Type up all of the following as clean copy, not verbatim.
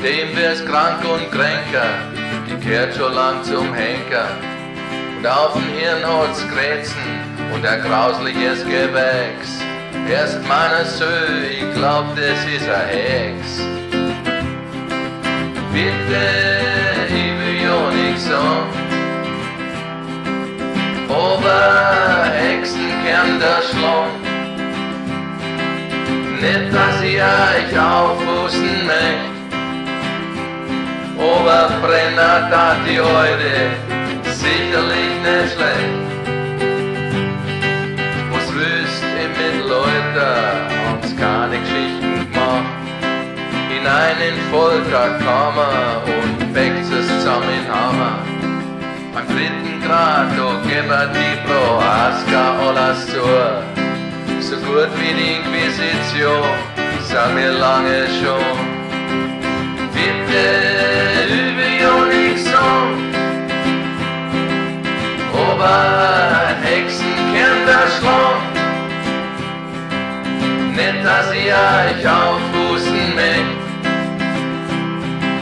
dem wir's krank und kränker, die kehrt schon lang zum Henker. Und auf dem Hirn hat's Krätzen und ein grausliches Gewächs. Erst meiner Söh, ich glaub, das ist a Hex. Bitte, ich will ja nix sagen, aber Hexen können das schlagen. Nicht, dass ich euch aufwusten möcht, aber Brenner tat die heute sicherlich nicht schlecht. Was wüsst im Mittelalter, haben's keine Geschichten gemacht. Hinein in Volkerkammer und wächst es zusammen in Hammer. Beim 3. Grad, da gebert die Prohaska alles zu. So gut wie die Inquisition, sagen wir lange schon. Bitte, übe ja nix an, aber Hexen können das schlagen. Nicht, dass ich euch aufpusten möcht,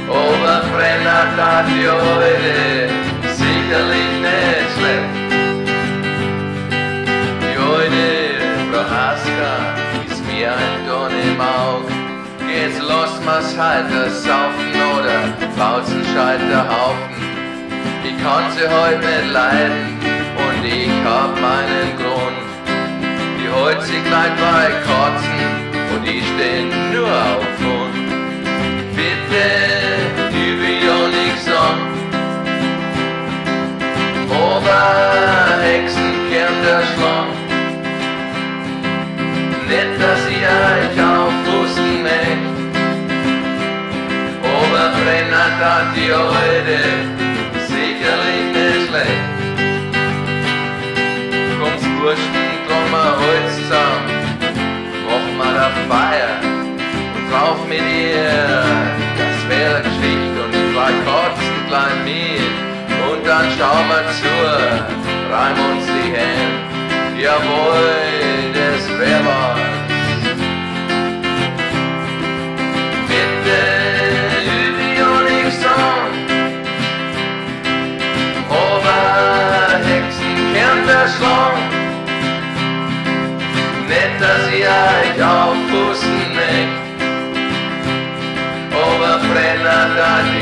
aber Brenner tat die heute sicherlich nicht schlecht. Die heute Prohaska ist mir ein Dorn im Aug. Jetzt lasst mir's halt das saufen oder baut's Scheiterhaufen. Ich kann sie heut nicht leiden und ich hab meinen Grund. Die heut sich gleich bei Kotzen und ich steh nur auf Hund. Bitte, übe ja nix an, aber Hexen können das schlagen. Nicht, dass ich euch aufpusten möcht, aber Brenner tat die heute sicherlich nicht schlecht. Kommt's Burschen, drum ein Holz zusammen, mach mal a Feier und drauf mit ihr, das wär a Geschichte und zwei Katzen klein mit. Und dann schauen wir zu, reimen uns die Hände, jawohl, das wär was. Bitte, übe ja nix an, aber Hexen können das schlagen. Nicht, dass ich euch aufpusten möcht, aber Brenner tat die